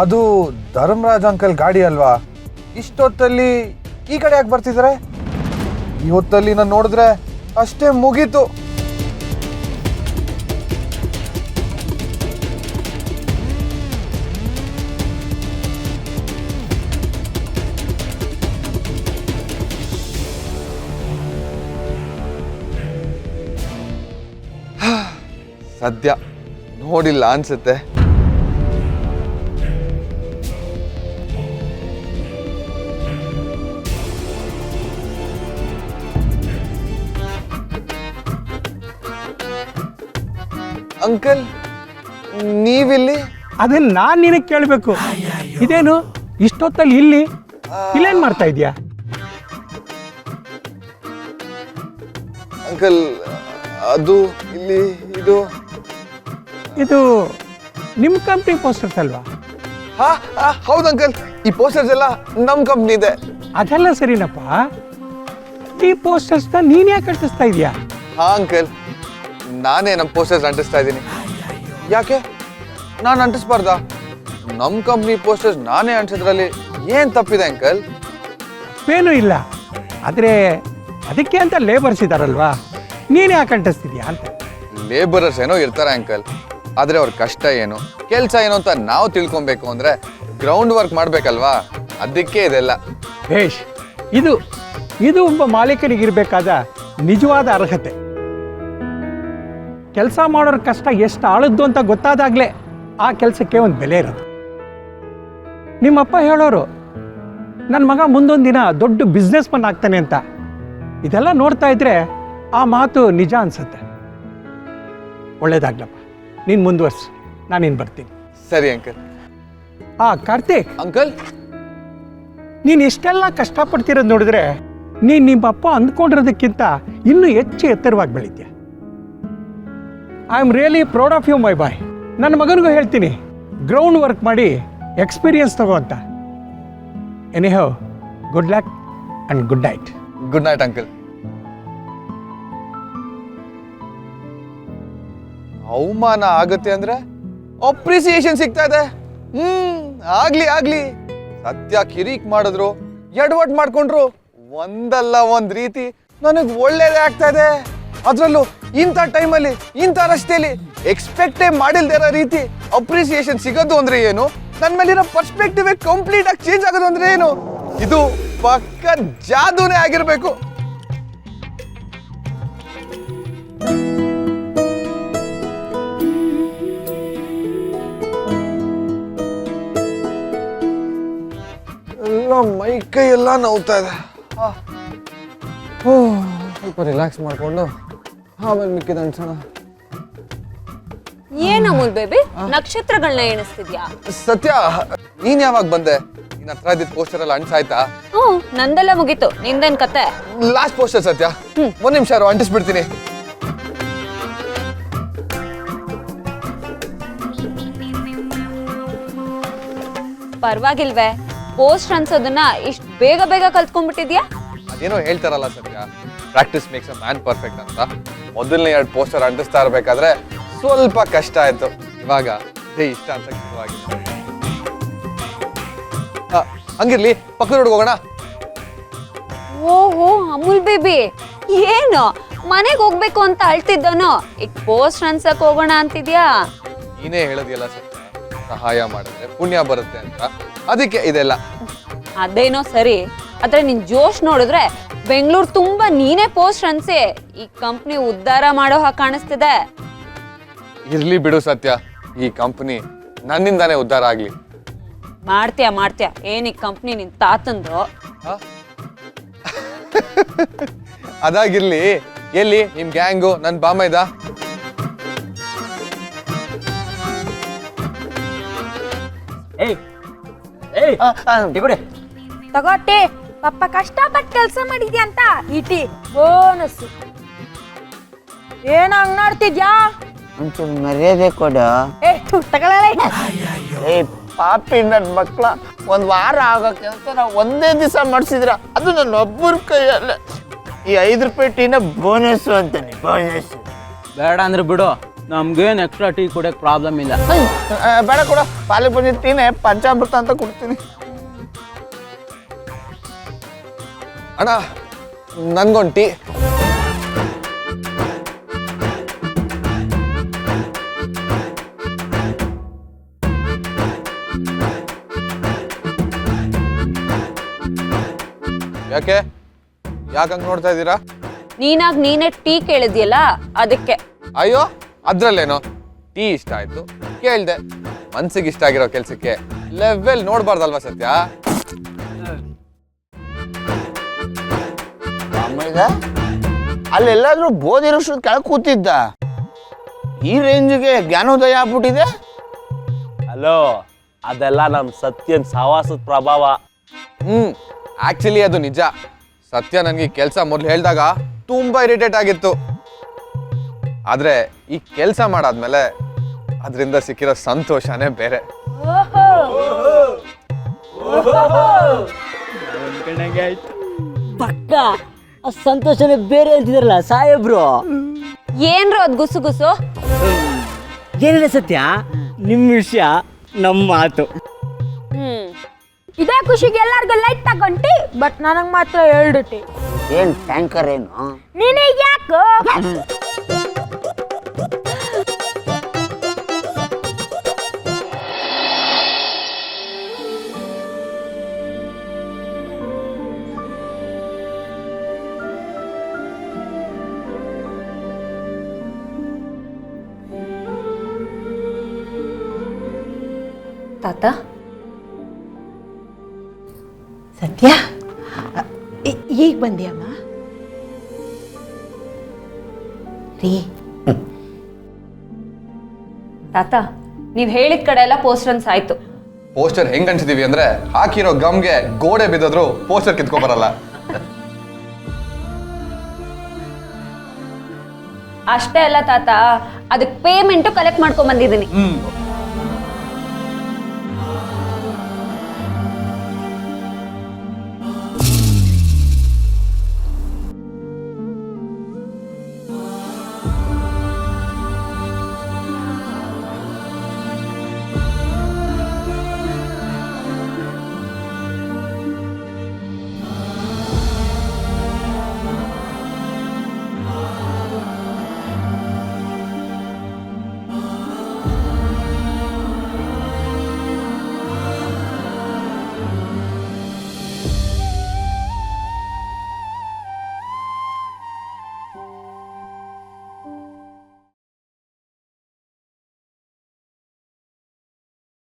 ಅದು ಧರ್ಮರಾಜ್ ಅಂಕಲ್ ಗಾಡಿ ಅಲ್ವಾ? ಇಷ್ಟೊತ್ತಲ್ಲಿ ಈ ಕಡೆ ಯಾಕೆ ಬರ್ತಿದ್ದಾರೆ? ಈ ಹೊತ್ತಲ್ಲಿ ನಾನು ನೋಡಿದ್ರೆ ಅಷ್ಟೇ ಮುಗೀತು. ಸದ್ಯ ನೋಡಿಲ್ಲ ಅನ್ಸುತ್ತೆ. ಅಂಕಲ್ ನೀವಿಲ್ಲಿ? ಅದನ್ನ ನಾನು ನಿನಗೆ ಕೇಳಬೇಕು. ಇದೇನು ಇಷ್ಟೊತ್ತಲ್ಲಿ ಇಲ್ಲೇನು ಮಾಡ್ತಾ ಇದೀಯಾ? ಅಂಕಲ್ ಅದು ಇಲ್ಲಿ ಇದು ನಿಮ್ಮ ಕಂಪ್ನಿ ಪೋಸ್ಟರ್ಸ್ ಅಲ್ವಾ? ಹೌದು ಅಂಕಲ್, ಈ ಪೋಸ್ಟರ್ಸ್ ಎಲ್ಲ ನಮ್ಮ ಕಂಪ್ನಿ ಇದೆ. ಅದೆಲ್ಲ ಸರಿನಪ್ಪ, ಈ ಪೋಸ್ಟರ್ಸ್ನ ನೀನ್ ಯಾಕೆ ಅಂಟಿಸ್ತಾ ಇದೀಯಾ? ಹಾ ಅಂಕಲ್, ನಾನೇ ನಮ್ಮ ಪೋಸ್ಟರ್ಸ್ ಅಂಟಿಸ್ತಾ ಇದ್ದೀನಿ. ಯಾಕೆ ನಾನು ಅಂಟಿಸ್ಬಾರ್ದಾ? ನಮ್ಮ ಕಂಪ್ನಿ ಪೋಸ್ಟರ್ಸ್ ನಾನೇ ಅಂಟಿಸಿದ್ರಲ್ಲಿ ಏನ್ ತಪ್ಪಿದೆ ಅಂಕಲ್? ಏನೂ ಇಲ್ಲ, ಆದರೆ ಅದಕ್ಕೆ ಅಂತ ಲೇಬರ್ಸ್ ಇದಾರಲ್ವಾ, ನೀನು ಯಾಕೆ ಅಂಟಿಸ್ತಿದ್ಯಾ ಅಂತ. ಲೇಬರರ್ಸ್ ಏನೋ ಇರ್ತಾರೆ ಅಂಕಲ್, ಆದರೆ ಅವ್ರ ಕಷ್ಟ ಏನು, ಕೆಲಸ ಏನು ಅಂತ ನಾವು ತಿಳ್ಕೊಬೇಕು ಅಂದರೆ ಗ್ರೌಂಡ್ ವರ್ಕ್ ಮಾಡಬೇಕಲ್ವಾ? ಅದಕ್ಕೆ ಇದೆಲ್ಲ. ಭೇಷ್, ಇದು ಒಬ್ಬ ಮಾಲೀಕನಿಗಿರಬೇಕಾದ ನಿಜವಾದ ಅರ್ಹತೆ. ಕೆಲಸ ಮಾಡೋರ ಕಷ್ಟ ಎಷ್ಟು ಆಳದ್ದು ಅಂತ ಗೊತ್ತಾದಾಗಲೇ ಆ ಕೆಲಸಕ್ಕೆ ಒಂದು ಬೆಲೆ ಇರೋದು. ನಿಮ್ಮಪ್ಪ ಹೇಳೋರು ನನ್ನ ಮಗ ಮುಂದೊಂದು ದಿನ ದೊಡ್ಡ ಬಿಸ್ನೆಸ್ ಮನ್ ಆಗ್ತಾನೆ ಅಂತ. ಇದೆಲ್ಲ ನೋಡ್ತಾ ಇದ್ರೆ ಆ ಮಾತು ನಿಜ ಅನ್ಸುತ್ತೆ. ಒಳ್ಳೇದಾಗ್ಲಪ್ಪ, ನೀನು ಮುಂದುವರ್ಸು, ನಾನಿನ್ನು ಬರ್ತೀನಿ. ಸರಿ ಅಂಕಲ್. ಕಾರ್ತಿಕ್ ಅಂಕಲ್, ನೀನು ಇಷ್ಟೆಲ್ಲ ಕಷ್ಟಪಡ್ತಿರೋದು ನೋಡಿದ್ರೆ ನೀನು ನಿಮ್ಮಪ್ಪ ಅಂದ್ಕೊಂಡಿರೋದಕ್ಕಿಂತ ಇನ್ನೂ ಹೆಚ್ಚು ಎತ್ತರವಾಗಿ ಬೆಳಿತೀಯ. I am really proud of you my boy. ನನ್ನ ಮಗನಿಗೂ ಹೇಳ್ತೀನಿ, ಗ್ರೌಂಡ್ ವರ್ಕ್ ಮಾಡಿ ಎಕ್ಸ್ಪೀರಿಯನ್ಸ್ ತಗೋ ಅಂತ. Anyhow, good luck and good night. Good night uncle. ಅವಮಾನ ಆಗುತ್ತೆ ಅಂದ್ರೆ ಅಪ್ರಿಸಿಯೇಷನ್ ಸಿಗ್ತಾ ಇದೆ. ಆಗ್ಲಿ. ಸತ್ಯ ಕಿರಿಕ್ ಮಾಡಿದ್ರು, ಎಡವಟ್ ಮಾಡ್ಕೊಂಡ್ರು, ಒಂದಲ್ಲ ಒಂದ್ ರೀತಿ ನನಗ್ ಒಳ್ಳೇದೇ ಆಗ್ತಾ ಇದೆ. ಅದ್ರಲ್ಲೂ ಇಂಥ ಟೈಮಲ್ಲಿ, ಇಂಥ ರಸ್ತೆಯಲ್ಲಿ ಎಕ್ಸ್ಪೆಕ್ಟೇ ಮಾಡಿಲ್ದೇ ಇರೋ ರೀತಿ ಅಪ್ರಿಸಿಯೇಷನ್ ಸಿಗೋದು ಅಂದ್ರೆ ಏನು? ನನ್ನ ಮೇಲಿರೋ ಪರ್ಸ್ಪೆಕ್ಟಿವ್ ಕಂಪ್ಲೀಟ್ ಆಗಿ ಚೇಂಜ್ ಆಗೋದು ಅಂದ್ರೆ ಏನು? ಇದು ಪಕ್ಕ ಜಾದೂನೇ ಆಗಿರ್ಬೇಕು. ಎಲ್ಲ ಮೈ ಕೈ ಎಲ್ಲ ನೋವ್ತಾ ಇದೆ. ಸ್ವಲ್ಪ ರಿಲ್ಯಾಕ್ಸ್ ಮಾಡ್ಕೊಂಡು ಆಮೇಲೆ ಮಿಕ್ಕಿದ ಅನ್ಸೋಣ. ಏನ್ ಅಮೂಲ್ ಬೇಬಿ, ನಕ್ಷತ್ರಗಳನ್ನ ಎಣಿಸ್ತಿದ್ಯಾ? ಸತ್ಯ, ನೀನ್ ಯಾವಾಗ ಬಂದೆ? ನಿನ್ನ ಹತ್ರ ಇದ್ದಿದ್ದ ಪೋಸ್ಟರ್ ಎಲ್ಲ ಅಂಟಿಸಾಯ್ತಾ? ನಂದೆಲ್ಲ ಮುಗೀತು, ನಿಂದೇನ್ ಕತೆ? ಲಾಸ್ಟ್ ಪೋಸ್ಟರ್ ಸತ್ಯ, ಒಂದ್ ನಿಮಿಷ ಅಂಟಿಸ್ಬಿಡ್ತೀನಿ. ಪರವಾಗಿಲ್ವೇ, ಪೋಸ್ಟ್ ಅನ್ಸೋದನ್ನ ಇಷ್ಟು ಬೇಗ ಕಲ್ತ್ಕೊಂಡ್ಬಿಟ್ಟಿದ್ಯಾ? ಅದೇನೋ ಹೇಳ್ತಾರಲ್ಲ ಸತ್ಯ, practice makes a man perfect ಅಂತ. ಮೊದಲನೇ 2 ಪೋಸ್ಟರ್ ಅಂಟಿಸ್ತಾ ಇರ್ಬೇಕಾದ್ರೆ ಸ್ವಲ್ಪ ಕಷ್ಟ ಆಯ್ತು. ಇವಾಗ ಇಷ್ಟ ಅನ್ಸಕ್ ಶುರುವಾಗಿದೆ. ಹಂಗಿರ್ಲಿ, ಪಕ್ಕದ ರೋಡ್ಗೆ ಹೋಗೋಣ. ಓಹೋ ಅಮೂಲ್ ಬೇಬಿ, ಏನು ಮನೆಗೆ ಹೋಗ್ಬೇಕು ಅಂತ ಅಳ್ತಿದ್ದನು, ಈಗ ಪೋಸ್ಟ್ ಅನ್ಸಕ್ ಹೋಗೋಣ ಅಂತಿದ್ಯಾ? ನೀನೇ ಹೇಳೋದಿಲ್ಲ ಸತ್ಯ, ಸಹಾಯ ಮಾಡಿದ್ರೆ ಪುಣ್ಯ ಬರುತ್ತೆ ಅಂತ, ಅದಕ್ಕೆ ಇದೆಲ್ಲ. ಅದೇನೋ ಸರಿ, ಆದ್ರೆ ನಿನ್ ಜೋಶ್ ನೋಡಿದ್ರೆ ಬೆಂಗಳೂರು ತುಂಬಾ ನೀನೇ ಪೋಸ್ಟ್ ಅನ್ಸಿ ಈ ಕಂಪ್ನಿ ಉದ್ಧಾರ ಮಾಡೋ ಹಾಗೆ ಕಾಣಿಸ್ತಿದೆ. ಇರ್ಲಿ ಬಿಡು ಸತ್ಯ, ಈ ಕಂಪನಿ ನನ್ನಿಂದಾನೇ ಉದ್ಧಾರ ಆಗ್ಲಿ. ಮಾಡ್ತೀಯ ಏನ್ ಈ ಕಂಪ್ನಿ ನಿನ್ ತಾತಂದು? ಅದಾಗಿರ್ಲಿ, ಎಲ್ಲಿ ನಿಮ್ ಗ್ಯಾಂಗು, ನನ್ ಬಾಮೈದ? ತಗೋಟಿ ಪಪ್ಪ ಕಷ್ಟಪಟ್ಟು ಕೆಲಸ ಮಾಡಿದ್ಯಾ ಅಂತ ಇಟಿ ಬೋನಸ್. ಏನ ಹಂಗ್ ನೋಡ್ತಿದ್ಯಾ? ಒಂಚೂರು ಮರ್ಯಾದೆ ಕೊಡು. ತಗೊಳ್ಳಲ್ಲ. ಪಾಪಿ ನನ್ನ ಮಕ್ಳ, 1 ವಾರ ಆಗೋ ಕೆಲಸ ಒಂದೇ ದಿವಸ ಮಾಡಿಸಿದ್ರ, ಅದು ನನ್ನ ಒಬ್ಬರ ಕೈಯಲ್ಲ. ಈ 5 ರೂಪಾಯಿ ಟೀನ ಬೋನಸ್ ಅಂತಾನೆ. ಬೋನಸ್ ಬೇಡ ಅಂದ್ರೆ ಬಿಡು, ನಮ್ಗೇನು ಎಕ್ಸ್ಟ್ರಾ ಟೀ ಕುಡಿಯೋಕೆ ಪ್ರಾಬ್ಲಮ್ ಇಲ್ಲ. ಬೇಡ ಕೊಡು. ಪಾಲಿಗೆ ಬಂದಿದ್ದ ಟೀನೇ ಪಂಚಾಮೃತ ಅಂತ ಕೊಡ್ತೀನಿ. ಅಣ್ಣ ನನ್ಗೊಂದು ಟೀ. ಯಾಕೆ ಯಾಕಂಗ್ ನೋಡ್ತಾ ಇದ್ದೀರಾ? ನೀನೇ ಟೀ ಕೇಳಿದ್ಯಲ್ಲ ಅದಕ್ಕೆ. ಅಯ್ಯೋ ಅದ್ರಲ್ಲೇನೋ, ಟೀ ಇಷ್ಟ ಆಯ್ತು ಕೇಳ್ದೆ. ಮನ್ಸಿಗೆ ಇಷ್ಟ ಆಗಿರೋ ಕೆಲ್ಸಕ್ಕೆ ಲೆವೆಲ್ ನೋಡ್ಬಾರ್ದಲ್ವಾ ಸತ್ಯ? ಆಮೇಲೆ ಅಲ್ಲೆಲ್ಲಾದ್ರೂ ಬೋಧಿರೋಷ್ಟು ಕೆಳಗೆ ಕೂತಿದ್ದ, ಈ ರೇಂಜ್ಗೆ ಜ್ಞಾನೋದಯ ಆಗ್ಬಿಟ್ಟಿದೆ. ಹಲೋ, ಅದೆಲ್ಲ ನಮ್ಮ ಸತ್ಯನ್ ಸಹವಾಸದ ಪ್ರಭಾವ. ಆಕ್ಚುಲಿ ಅದು ನಿಜ. ಸತ್ಯ ನನಗೆ ಕೆಲಸ ಮೊದಲು ಹೇಳಿದಾಗ ತುಂಬಾ ಇರಿಟೇಟ್ ಆಗಿತ್ತು. ಆದ್ರೆ ಈ ಕೆಲಸ ಮಾಡಾದ್ಮೇಲೆ ಅದರಿಂದ ಸಿಕ್ಕಿರೋ ಸಂತೋಷನೇ ಬೇರೆ. ಪಕ್ಕ ಆ ಸಂತೋಷನೇ ಬೇರೆ ಅಂತಿದ್ರಲ್ಲ ಸಾಹೇಬ್ರು. ಏನ್ರು ಅದ್ ಗುಸು ಗುಸು? ಏನಿಲ್ಲ ಸತ್ಯ, ನಿಮ್ಮ ವಿಷಯ ನಮ್ಮ ಮಾತು. ಇದೇ ಖುಷಿಗೆ ಎಲ್ಲಾರ್ಗು ಲೈಟ್ ತಗೊಂಟಿ, ಬಟ್ ನನಗ್ ಮಾತ್ರ 2 ಟೀ. ಏನ್ ಟ್ಯಾಂಕರ್ ಏನು? ನೀನೇ ಯಾಕೋ ತಾತ ಸತ್ಯ, ಈಗ ಬಂದ್ಯಮ್ಮ? ರೀ, ತಾತ ನೀವ್ ಹೇಳಿದ ಕಡೆ ಎಲ್ಲ ಪೋಸ್ಟರ್ಸ್ ಆಯ್ತು. ಪೋಸ್ಟರ್ ಹೆಂಗ್ ಅನ್ಸಿದೀವಿ ಅಂದ್ರೆ ಹಾಕಿರೋ ಗಮ್ಗೆ ಗೋಡೆ ಬಿದ್ದೋದ್ರು ಪೋಸ್ಟರ್ ಕಿತ್ಕೊ ಬರಲ್ಲ. ಅಷ್ಟೇ ಅಲ್ಲ ತಾತ, ಅದಕ್ಕೆ ಪೇಮೆಂಟು ಕಲೆಕ್ಟ್ ಮಾಡ್ಕೊಂಡ್ ಬಂದಿದ್ದೀನಿ.